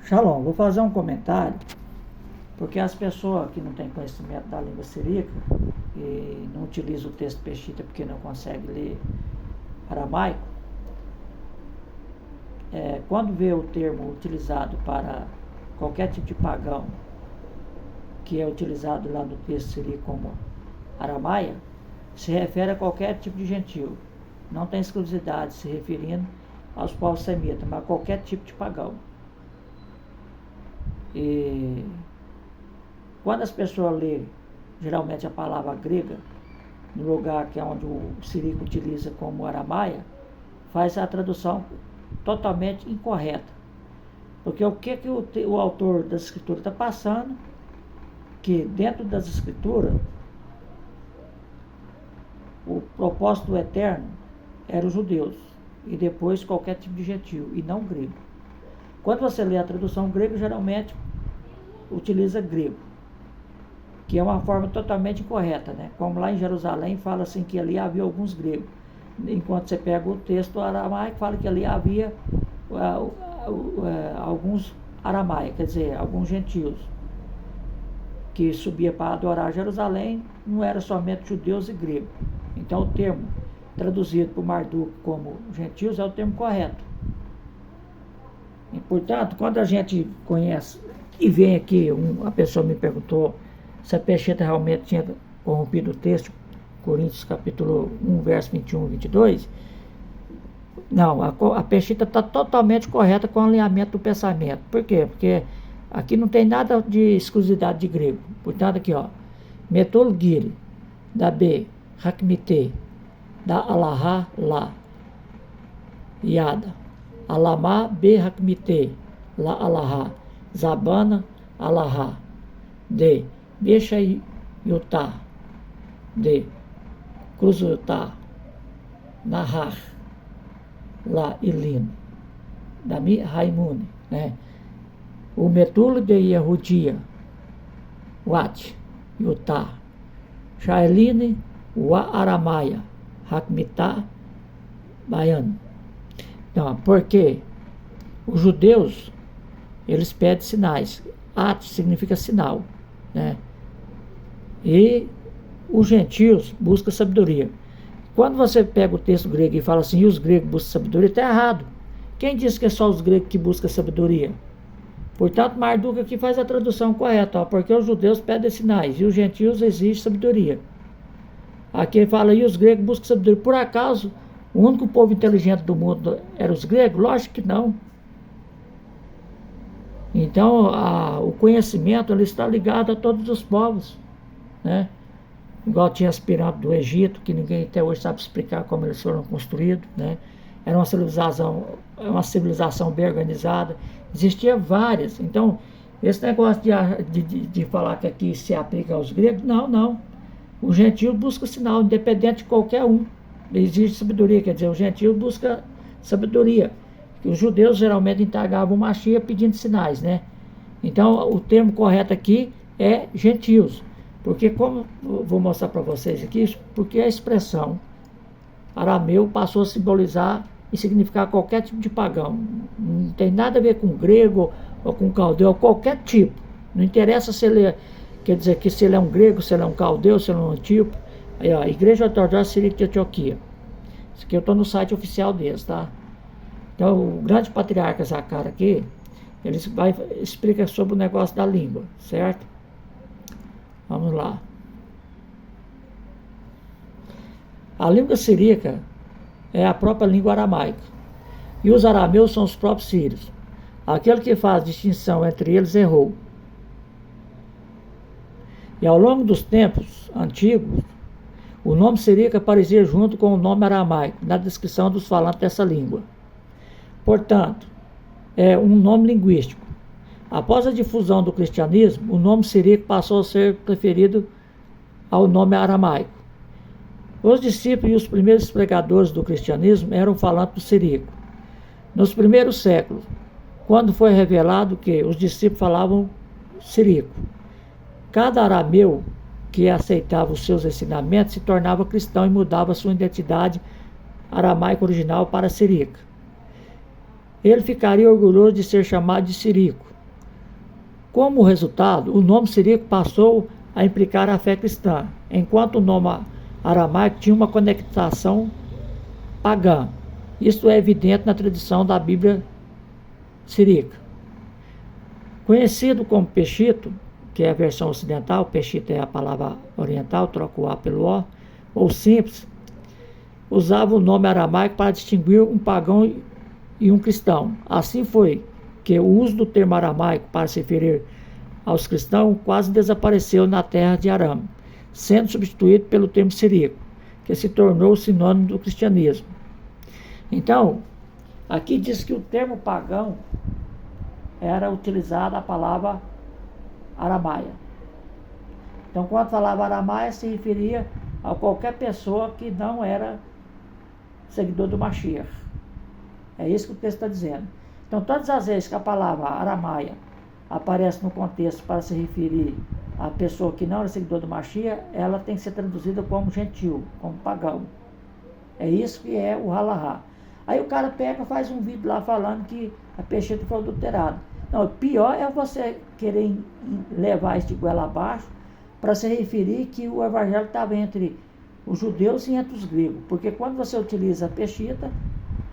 Shalom, vou fazer um comentário, porque as pessoas que não têm conhecimento da língua siríaca e não utilizam o texto Peshitta porque não conseguem ler aramaico, quando vê o termo utilizado para qualquer tipo de pagão, que é utilizado lá no texto siríaco como aramaia, se refere a qualquer tipo de gentil. Não tem exclusividade se referindo aos povos semitas, mas a qualquer tipo de pagão. E quando as pessoas lêem geralmente a palavra grega, no lugar que é onde o siríaco utiliza como aramaia, faz a tradução totalmente incorreta. Porque o que o autor das escrituras está passando, que dentro das escrituras, o propósito do Eterno era os judeus, e depois qualquer tipo de gentil, e não grego. Quando você lê a tradução grega, geralmente utiliza grego, que é uma forma totalmente incorreta, né? Como lá em Jerusalém fala assim que ali havia alguns gregos, enquanto você pega o texto aramaico, fala que ali havia alguns aramaios, quer dizer, alguns gentios que subia para adorar Jerusalém, não era somente judeus e gregos. Então o termo traduzido por Marduk como gentios é o termo correto. E, portanto, quando a gente conhece e vem aqui, a pessoa me perguntou se a Peshitta realmente tinha corrompido o texto, Coríntios capítulo 1, verso 21 e 22, não, a Peshitta está totalmente correta com o alinhamento do pensamento. Por quê? Porque aqui não tem nada de exclusividade de grego. Portanto, aqui, ó, Metul Giri, da B, Hakmite, da Alahá, lá, Yada, Alamá, B, Hakmite, lá, Alahá, Zabana, Alahá, D, Besha Yutá, D, Cruzutá, Nahar, lá, Ilino, da Mi, Raimune, né? O Metul de Yehudia, Wat, Yutá, Shaeline, Wa Aramaia, Hakmitá, Baiano. Então, porque os judeus, eles pedem sinais. At significa sinal, né? E os gentios buscam sabedoria. Quando você pega o texto grego e fala assim, e os gregos buscam sabedoria, está errado. Quem disse que é só os gregos que buscam sabedoria? Portanto, Marduk aqui faz a tradução correta, ó, porque os judeus pedem sinais e os gentios exigem sabedoria. Aqui ele fala, e os gregos buscam sabedoria. Por acaso, o único povo inteligente do mundo eram os gregos? Lógico que não. Então, o conhecimento ele está ligado a todos os povos, né? Igual tinha as pirâmides do Egito, que ninguém até hoje sabe explicar como eles foram construídos, né? Era uma civilização bem organizada. Existia várias. Então, esse negócio de falar que aqui se aplica aos gregos, não. O gentio busca sinal, independente de qualquer um. Existe sabedoria, quer dizer, o gentio busca sabedoria. Os judeus geralmente indagavam o Mashiach pedindo sinais, né? Então, o termo correto aqui é gentios. Porque, como eu vou mostrar para vocês aqui, porque a expressão arameu passou a simbolizar e significar qualquer tipo de pagão. Não tem nada a ver com grego ou com caldeu, qualquer tipo. Não interessa se ele quer dizer que se ele é um grego, se ele é um caldeu, se ele é um antíoco. Aí, ó, Igreja Ortodoxa Siríaca de Antioquia. Isso aqui eu estou no site oficial deles, tá? Então, o grande patriarca Zacara aqui, ele explica sobre o negócio da língua, certo? Vamos lá. A língua siríaca é a própria língua aramaica. E os arameus são os próprios sírios. Aquele que faz distinção entre eles errou. E ao longo dos tempos antigos, o nome siríaco aparecia junto com o nome aramaico na descrição dos falantes dessa língua. Portanto, é um nome linguístico. Após a difusão do cristianismo, o nome siríaco passou a ser preferido ao nome aramaico. Os discípulos e os primeiros pregadores do cristianismo eram falantes do siríaco. Nos primeiros séculos, quando foi revelado que os discípulos falavam siríaco, cada arameu que aceitava os seus ensinamentos se tornava cristão e mudava sua identidade aramaica original para siríaca. Ele ficaria orgulhoso de ser chamado de siríaco, Como resultado, o nome siríaco passou a implicar a fé cristã, enquanto o nome aramaico tinha uma conectação pagã. Isto é evidente na tradição da Bíblia siríaca. Conhecido como Peshito, que é a versão ocidental, Peshito é a palavra oriental, troca o A pelo O, ou simples, usava o nome aramaico para distinguir um pagão e um cristão. Assim foi que o uso do termo aramaico para se referir aos cristãos quase desapareceu na terra de Aram, sendo substituído pelo termo siríaco, que se tornou sinônimo do cristianismo. Então, aqui diz que o termo pagão era utilizada a palavra aramaia. Então, quando falava aramaia, se referia a qualquer pessoa que não era seguidor do Mashiach. É isso que o texto está dizendo. Então, todas as vezes que a palavra aramaia aparece no contexto para se referir à pessoa que não era seguidor do Mashiach, ela tem que ser traduzida como gentil, como pagão. É isso que é o halahá. Aí o cara pega e faz um vídeo lá falando que a Peshito foi adulterada. Não, o pior é você querer levar isso de goela abaixo para se referir que o evangelho estava entre os judeus e entre os gregos. Porque quando você utiliza a Peshita,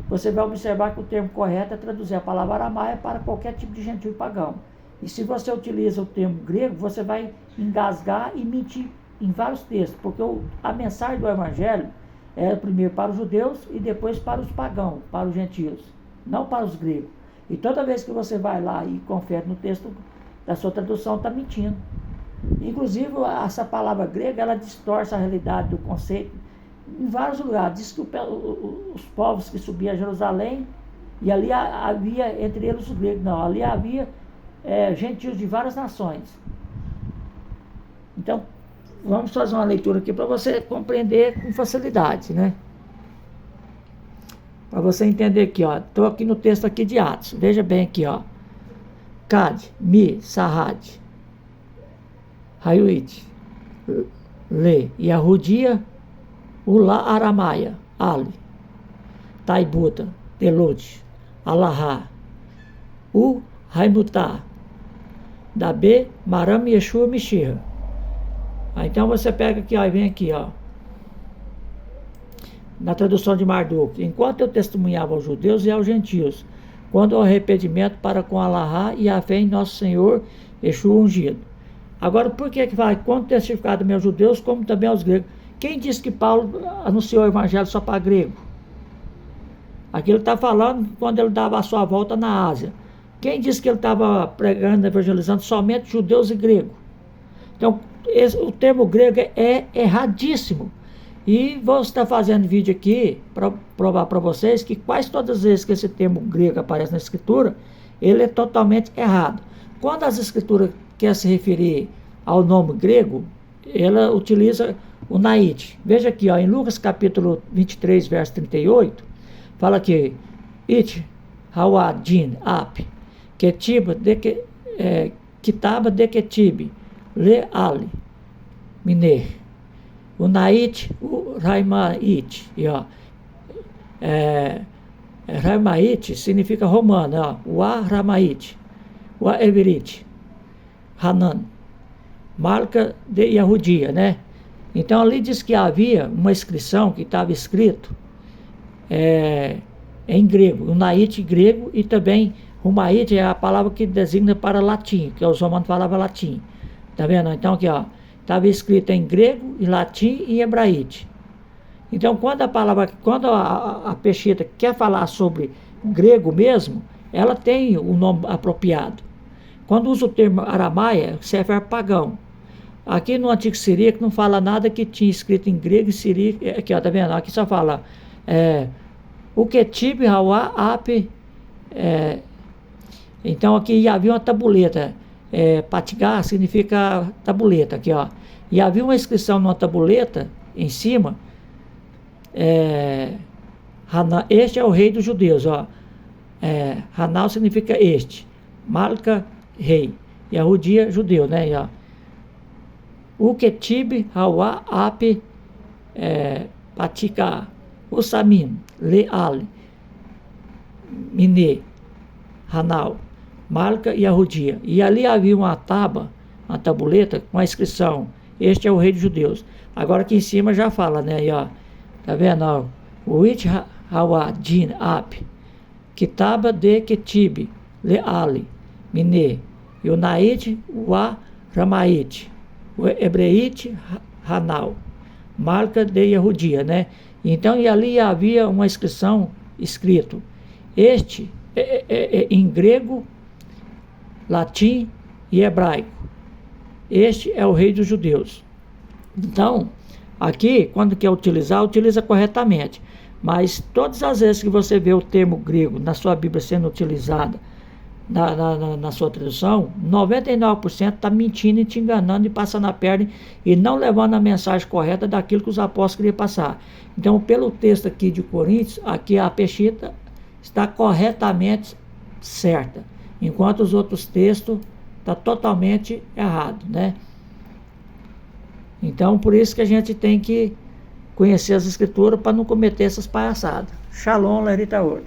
você vai observar que o termo correto é traduzir a palavra aramaia para qualquer tipo de gentil pagão. E se você utiliza o termo grego, você vai engasgar e mentir em vários textos, porque a mensagem do evangelho era primeiro para os judeus e depois para os pagãos, para os gentios, não para os gregos. E toda vez que você vai lá e confere no texto da sua tradução, está mentindo. Inclusive, essa palavra grega, ela distorce a realidade do conceito em vários lugares. Diz que os povos que subiam a Jerusalém, e ali havia, entre eles os gregos, não, ali havia gentios de várias nações. Então, vamos fazer uma leitura aqui para você compreender com facilidade, né? Para você entender aqui, ó. Estou aqui no texto aqui de Atos. Veja bem aqui, ó. Cad, Mi, Sarrad, Hayuit, Le, Yahudia, Ula Aramaia, Ali, Taibuta, Telud, Alahá, U Raimutá, Dabe, Maram, Yeshua, Mishira. Então você pega aqui, ó, e vem aqui, ó. Na tradução de Marduk, enquanto eu testemunhava aos judeus e aos gentios, quando o arrependimento para com Alahá e a fé em nosso Senhor, Yeshua ungido. Agora, por que vai? Quando testificado aos judeus, como também aos gregos. Quem disse que Paulo anunciou o evangelho só para grego? Aqui ele está falando quando ele dava a sua volta na Ásia. Quem disse que ele estava pregando, evangelizando somente judeus e gregos? Então, o termo grego é erradíssimo. E vou estar fazendo vídeo aqui para provar para vocês que quase todas as vezes que esse termo grego aparece na escritura, ele é totalmente errado. Quando as escrituras querem se referir ao nome grego, ela utiliza o naite. Veja aqui, ó, em Lucas capítulo 23, verso 38, fala que It, Hawadin, Ap, Ketiba, Kitaba, Deketib, Le Ali, Miner, o Nait, o Raimait, e ó, Raimait significa romano, ó, o Aramait, o Everit, Hanan, marca de Yahudia, né? Então ali diz que havia uma inscrição que estava escrito em grego, o Nait grego, e também Rumaite é a palavra que designa para latim, que os romanos falavam latim. Tá vendo? Então aqui, ó, estava escrito em grego, em latim e em hebraíte. Então quando a Peshita quer falar sobre grego mesmo, ela tem o nome apropriado. Quando usa o termo aramaia, se refere a pagão. Aqui no Antigo Siríaco não fala nada que tinha escrito em grego e siríaco. Aqui, ó, tá vendo? Aqui só fala o Ketib, Hawa, Ap. Então aqui havia uma tabuleta. Patigar significa tabuleta, aqui, ó. E havia uma inscrição numa tabuleta em cima. Este é o rei dos judeus, ó. Hanal significa este. Malca, rei. Yahudia, judeu, né? E, ó. O Ketib, Hawa, Ap, Patika, Usamim, Leal, Mine, Hanal. Malca e Arrudia. E ali havia uma tabuleta com a inscrição: este é o rei dos judeus. Agora aqui em cima já fala, né? Aí, ó, tá vendo? Ó, Wit Hawadin Ap, Kitaba de Ketib, Leali, Mine, Yonait Wa Ramait, Hebreit Hanal, Malca de Yehudia, né? Então, e ali havia uma inscrição escrito: este em grego, latim e hebraico. Este é o rei dos judeus. Então, aqui, quando quer utilizar, utiliza corretamente. Mas todas as vezes que você vê o termo grego na sua Bíblia sendo utilizado na sua tradução, 99% está mentindo e te enganando e passando a perna e não levando a mensagem correta daquilo que os apóstolos queriam passar. Então, pelo texto aqui de Coríntios, aqui a Peshitta está corretamente certa, enquanto os outros textos estão totalmente errados, né? Então, por isso que a gente tem que conhecer as escrituras para não cometer essas palhaçadas. Shalom, Lerita Horto.